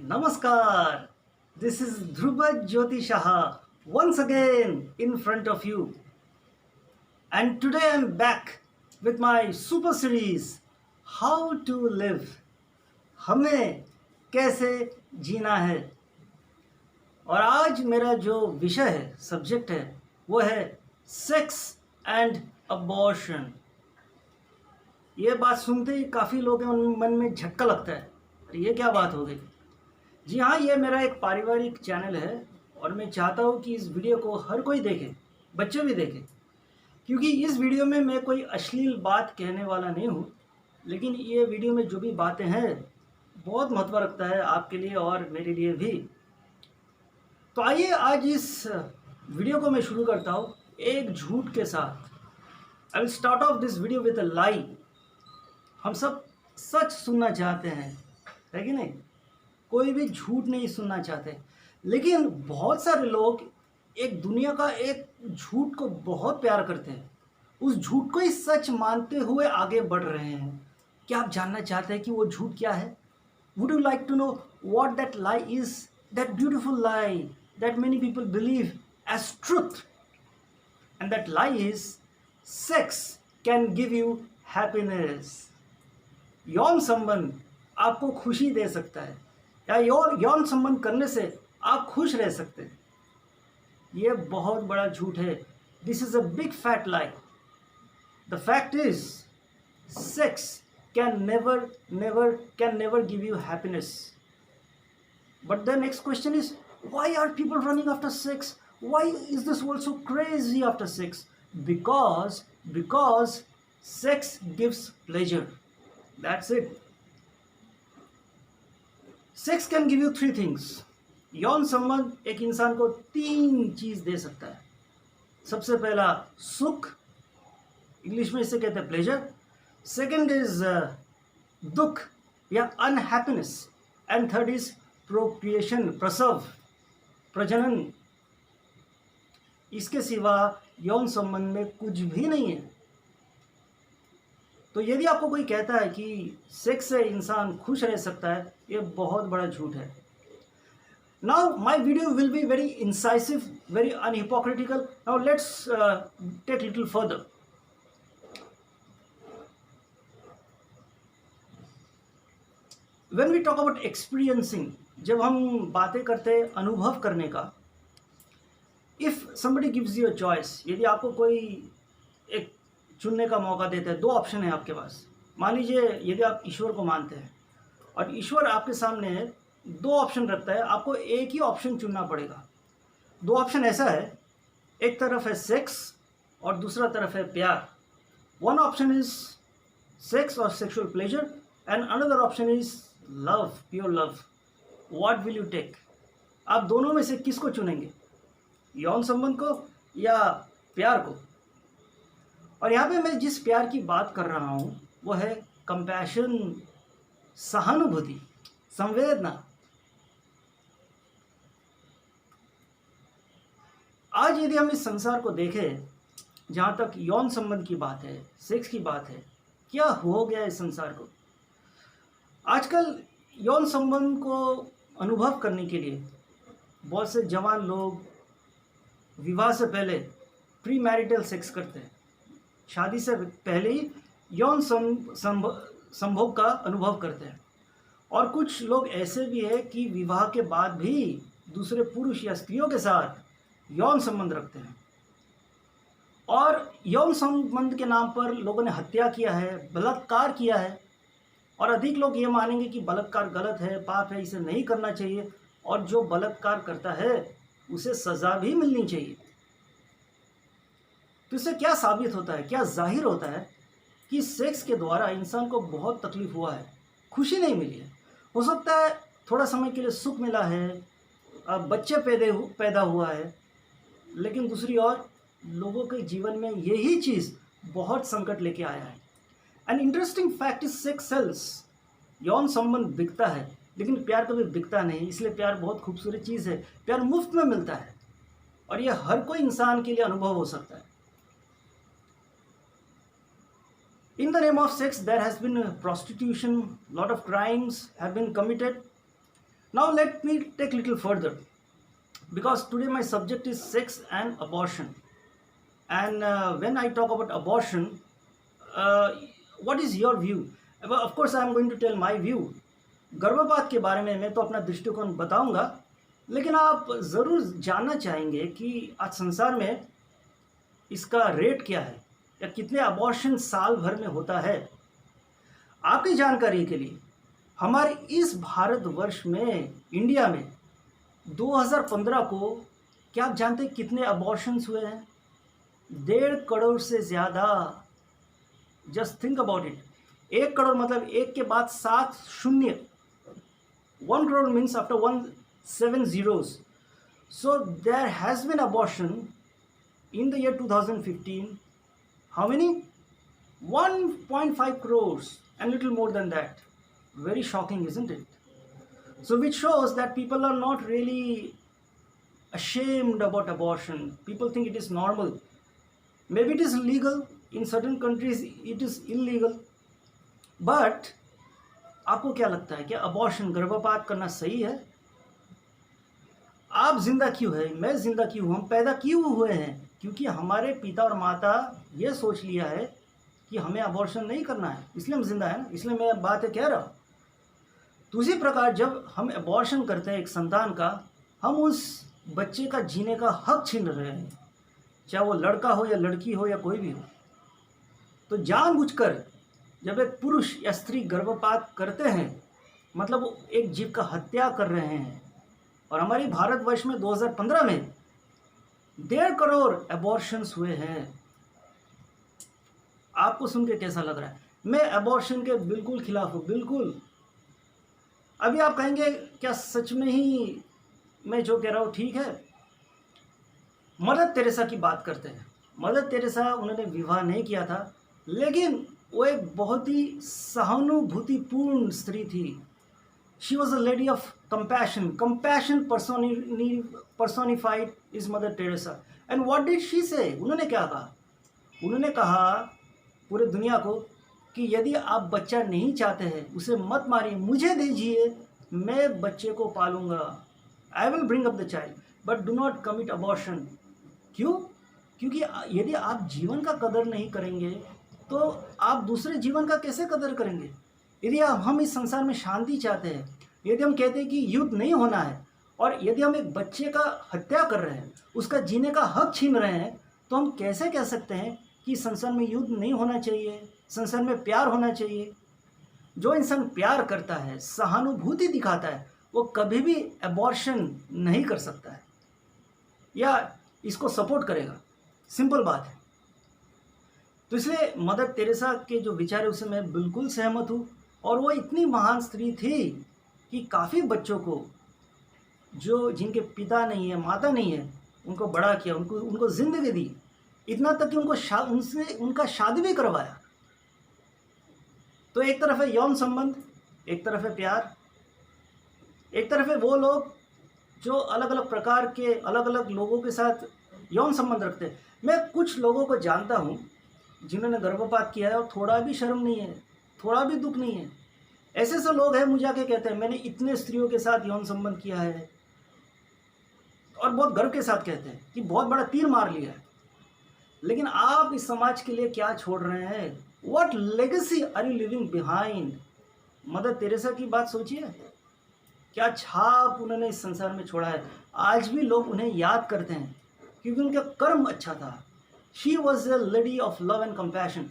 Namaskar. This is Dhruva Jyoti Shaha once again in front of you. And today I'm back with my super series How to Live. हमें कैसे जीना है। और आज मेरा जो विषय है, सब्जेक्ट है, वो है सेक्स एंड अबॉर्शन। ये बात सुनते ही काफ़ी लोगों के मन में झटका लगता है, अरे ये क्या बात हो गई। जी हाँ, ये मेरा एक पारिवारिक चैनल है और मैं चाहता हूँ कि इस वीडियो को हर कोई देखे, बच्चे भी देखें, क्योंकि इस वीडियो में मैं कोई अश्लील बात कहने वाला नहीं हूँ, लेकिन ये वीडियो में जो भी बातें हैं बहुत महत्व रखता है आपके लिए और मेरे लिए भी। तो आइए आज इस वीडियो को मैं शुरू करता हूँ एक झूठ के साथ। I will start off this video with a lie. हम सब सच सुनना चाहते हैं, है कि नहीं? कोई भी झूठ नहीं सुनना चाहते, लेकिन बहुत सारे लोग एक दुनिया का एक झूठ को बहुत प्यार करते हैं, उस झूठ को ही सच मानते हुए आगे बढ़ रहे हैं। क्या आप जानना चाहते हैं कि वो झूठ क्या है? Would you like to know what that lie is, that beautiful lie that many people believe as truth? And that lie is sex can give you happiness. यौन संबंध आपको खुशी दे सकता है, या यौन संबंध करने से आप खुश रह सकते हैं। ये बहुत बड़ा झूठ है। This is a big fat lie. The fact is sex can never give you happiness. But the next question is, why are people running after sex? Why is this world so crazy after sex? Because sex gives pleasure. That's it. Sex can give you three things. यौन संबंध एक इंसान को तीन चीज दे सकता है। सबसे पहला सुख, इंग्लिश में इसे कहते हैं प्लेजर। सेकंड इज दुख या unhappiness, and third is procreation, प्रसव, प्रजनन। इसके सिवा यौन संबंध में कुछ भी नहीं है। तो यदि आपको कोई कहता है कि सेक्स से इंसान खुश रह सकता है, ये बहुत बड़ा झूठ है। Now my video will be very incisive, very unhypocritical. Now let's take little further. When we talk about experiencing, जब हम बातें करते हैं अनुभव करने का, if somebody gives you a choice, यदि आपको कोई एक चुनने का मौका देता है, दो ऑप्शन है आपके पास। मान लीजिए यदि आप ईश्वर को मानते हैं और ईश्वर आपके सामने दो ऑप्शन रखता है, आपको एक ही ऑप्शन चुनना पड़ेगा। दो ऑप्शन ऐसा है, एक तरफ है सेक्स और दूसरा तरफ है प्यार। वन ऑप्शन इज सेक्स और sexual pleasure and another option is love, pure love. What will you take? आप दोनों में से किसको चुनेंगे, यौन संबंध को या प्यार को? और यहाँ पे मैं जिस प्यार की बात कर रहा हूँ वो है कंपैशन, सहानुभूति, संवेदना। आज यदि हम इस संसार को देखें, जहाँ तक यौन संबंध की बात है, सेक्स की बात है, क्या हो गया इस संसार को? आजकल यौन संबंध को अनुभव करने के लिए बहुत से जवान लोग विवाह से पहले प्री मैरिटल सेक्स करते हैं। शादी से पहले ही यौन संभोग का अनुभव करते हैं। और कुछ लोग ऐसे भी हैं कि विवाह के बाद भी दूसरे पुरुष या स्त्रियों के साथ यौन संबंध रखते हैं। और यौन संबंध के नाम पर लोगों ने हत्या किया है, बलात्कार किया है। और अधिक लोग ये मानेंगे कि बलात्कार गलत है, पाप है, इसे नहीं करना चाहिए, और जो बलात्कार करता है उसे सज़ा भी मिलनी चाहिए। तो इससे क्या साबित होता है, क्या जाहिर होता है कि सेक्स के द्वारा इंसान को बहुत तकलीफ हुआ है, खुशी नहीं मिली है। हो सकता है थोड़ा समय के लिए सुख मिला है, बच्चे पैदा हुआ है, लेकिन दूसरी ओर लोगों के जीवन में यही चीज़ बहुत संकट लेके आया है। An interesting fact is sex cells. यौन संबंध बिकता है, लेकिन प्यार कभी बिकता नहीं। इसलिए प्यार बहुत खूबसूरत चीज़ है। प्यार मुफ्त में मिलता है और यह हर कोई इंसान के लिए अनुभव हो सकता है। In the name of sex, there has been prostitution, lot of crimes have been committed, Now let me take little further, because today my subject is sex and abortion. And when I talk about abortion, uh, what is your view? Well, of course, I am going to tell my view. गर्भपात के बारे में मैं तो अपना दृष्टिकोण बताऊंगा, लेकिन आप ज़रूर जानना चाहेंगे कि आज संसार में इसका रेट क्या है या कितने अबॉर्शन साल भर में होता है। आपकी जानकारी के लिए, हमारे इस भारतवर्ष में, इंडिया में 2015 को क्या आप जानते हैं कितने अबॉर्शंस हुए हैं? 1.5 करोड़ से ज़्यादा। Just think about it. 1 crore मतलब एक के बाद 7 शून्य। 1 crore means after 7 zeros. So there has been abortion in the year 2015. How many? 1.5 crores and little more than that. Very shocking, isn't it? So which shows that people are not really ashamed about abortion. People think it is normal. Maybe it is legal. In certain countries it is illegal. But आपको क्या लगता है कि abortion, गर्भपात करना सही है? आप जिंदा क्यों है? मैं जिंदा क्यों हूँ? हम पैदा क्यों हुए हैं? क्योंकि हमारे पिता और माता ये सोच लिया है कि हमें अबॉर्शन नहीं करना है, इसलिए हम जिंदा है ना, इसलिए मैं बात कह रहा हूँ। तो उसी प्रकार जब हम अबॉर्शन करते हैं एक संतान का, हम उस बच्चे का जीने का हक छीन रहे हैं, चाहे वो लड़का हो या लड़की हो या कोई भी हो। तो जानबूझकर जब एक पुरुष या स्त्री गर्भपात करते हैं, मतलब वो एक जीव का हत्या कर रहे हैं। और हमारी भारतवर्ष में 2015 में 1.5 करोड़ अबॉर्शंस हुए हैं। आपको सुन के कैसा लग रहा है? मैं अबॉर्शन के बिल्कुल खिलाफ हूँ, बिल्कुल। अभी आप कहेंगे क्या सच में ही मैं जो कह रहा हूँ ठीक है? मदर तेरेसा की बात करते हैं। मदर तेरेसा, उन्होंने विवाह नहीं किया था, लेकिन वो एक बहुत ही सहानुभूतिपूर्ण स्त्री थी। She was a lady of compassion. Compassion personified is mother Teresa. And what did she से? उन्होंने क्या कहा? उन्होंने कहा पूरे दुनिया को कि यदि आप बच्चा नहीं चाहते हैं, उसे मत मारिए, मुझे दीजिए, मैं बच्चे को पालूंगा। I will bring up the child, but do not commit abortion. क्यों? क्योंकि यदि आप जीवन का कदर नहीं करेंगे तो आप दूसरे जीवन का कैसे कदर करेंगे? यदि हम इस संसार में शांति चाहते हैं, यदि हम कहते हैं कि युद्ध नहीं होना है, और यदि हम एक बच्चे का हत्या कर रहे हैं, उसका जीने का हक छीन रहे हैं, तो हम कैसे कह सकते हैं कि संसार में युद्ध नहीं होना चाहिए, संसार में प्यार होना चाहिए? जो इंसान प्यार करता है, सहानुभूति दिखाता है, वो कभी भी अबॉर्शन नहीं कर सकता है या इसको सपोर्ट करेगा। सिंपल बात है। तो इसलिए मदर तेरेसा के जो विचार है उससे मैं बिल्कुल सहमत हूँ। और वो इतनी महान स्त्री थी कि काफ़ी बच्चों को, जो जिनके पिता नहीं है, माता नहीं है, उनको बड़ा किया, उनको ज़िंदगी दी। इतना तक कि उनका शादी भी करवाया। तो एक तरफ है यौन संबंध, एक तरफ है प्यार, एक तरफ है वो लोग जो अलग अलग प्रकार के अलग अलग लोगों के साथ यौन संबंध रखते हैं। मैं कुछ लोगों को जानता हूँ जिन्होंने गर्भपात किया है और थोड़ा भी शर्म नहीं है, थोड़ा भी दुख नहीं है। ऐसे लोग हैं, मुझे आके कहते हैं मैंने इतने स्त्रियों के साथ यौन संबंध किया है, और बहुत गर्व के साथ कहते हैं कि बहुत बड़ा तीर मार लिया है। लेकिन आप इस समाज के लिए क्या छोड़ रहे हैं? What legacy are you living behind? Mother Teresa की बात सोचिए, क्या छाप उन्होंने इस संसार में छोड़ा है। आज भी लोग उन्हें याद करते हैं क्योंकि उनका कर्म अच्छा था। She was a lady of love and compassion.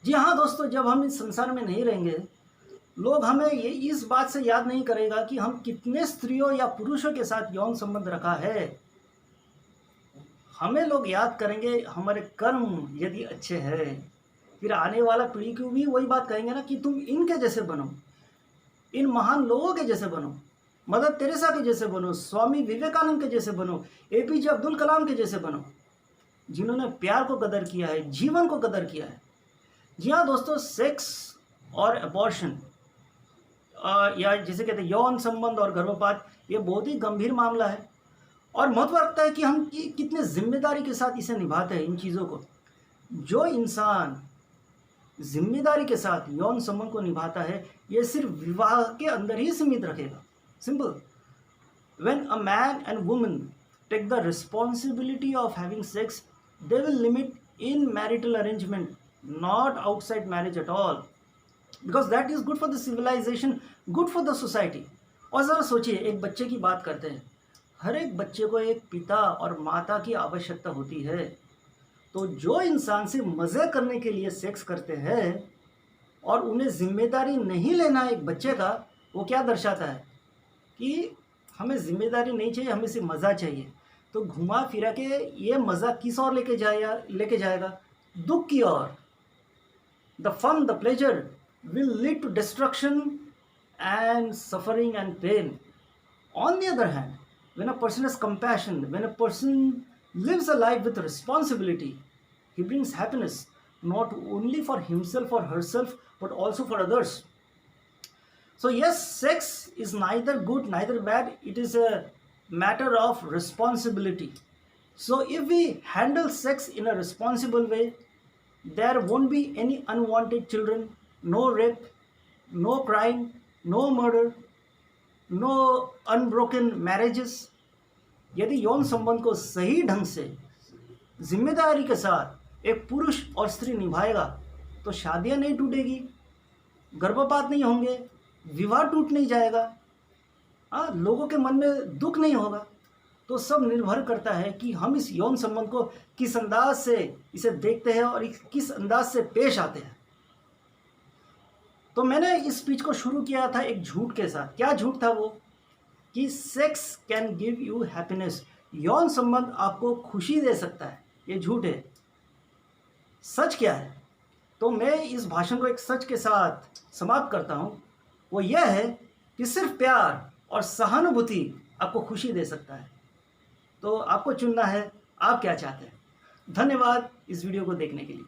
जी हाँ दोस्तों, जब हम इस संसार में नहीं रहेंगे, लोग हमें ये इस बात से याद नहीं करेगा कि हम कितने स्त्रियों या पुरुषों के साथ यौन संबंध रखा है। हमें लोग याद करेंगे हमारे कर्म यदि अच्छे हैं। फिर आने वाला पीढ़ी को भी वही बात कहेंगे ना कि तुम इनके जैसे बनो, इन महान लोगों के जैसे बनो, मदर तेरेसा के जैसे बनो, स्वामी विवेकानंद के जैसे बनो, एपीजे अब्दुल कलाम के जैसे बनो, जिन्होंने प्यार को कदर किया है, जीवन को कदर किया है। जी हाँ दोस्तों, सेक्स और अबॉर्शन या जिसे कहते हैं यौन संबंध और गर्भपात, ये बहुत ही गंभीर मामला है और महत्व रखता है कि हम कितने जिम्मेदारी के साथ इसे निभाते हैं इन चीज़ों को। जो इंसान जिम्मेदारी के साथ यौन संबंध को निभाता है, ये सिर्फ विवाह के अंदर ही सीमित रखेगा, Simple. When a man and woman take the responsibility of having sex, they will limit in marital arrangement, not outside marriage at all. Because that is good for the civilization, good for the society. और ज़रा सोचिए, एक बच्चे की बात करते हैं। हर एक बच्चे को एक पिता और माता की आवश्यकता होती है। तो जो इंसान से मज़े करने के लिए सेक्स करते हैं और उन्हें जिम्मेदारी नहीं लेना एक बच्चे का, वो क्या दर्शाता है कि हमें जिम्मेदारी नहीं चाहिए, हमें सिर्फ मज़ा चाहिए। तो घुमा फिरा के ये मज़ा किस ओर लेके जाएगा? दुख की ओर। The fun, the pleasure will lead to destruction and suffering and pain. On the other hand, when a person has compassion, when a person lives a life with responsibility, he brings happiness not only for himself or herself but also for others. So yes, sex is neither good neither bad, it is a matter of responsibility. So if we handle sex in a responsible way, there won't be any unwanted children, no rape, no crime, no murder, no unbroken marriages. यदि यौन संबंध को सही ढंग से जिम्मेदारी के साथ एक पुरुष और स्त्री निभाएगा तो शादियां नहीं टूटेगी, गर्भपात नहीं होंगे, विवाह टूट नहीं जाएगा, लोगों के मन में दुख नहीं होगा। तो सब निर्भर करता है कि हम इस यौन संबंध को किस अंदाज से इसे देखते हैं और किस अंदाज से पेश आते हैं। तो मैंने इस स्पीच को शुरू किया था एक झूठ के साथ। क्या झूठ था वो? कि sex can give you happiness, यौन संबंध आपको खुशी दे सकता है। ये झूठ है। सच क्या है? तो मैं इस भाषण को एक सच के साथ समाप्त करता हूँ। वो यह है कि सिर्फ प्यार और सहानुभूति आपको खुशी दे सकता है। तो आपको चुनना है, आप क्या चाहते हैं। धन्यवाद इस वीडियो को देखने के लिए।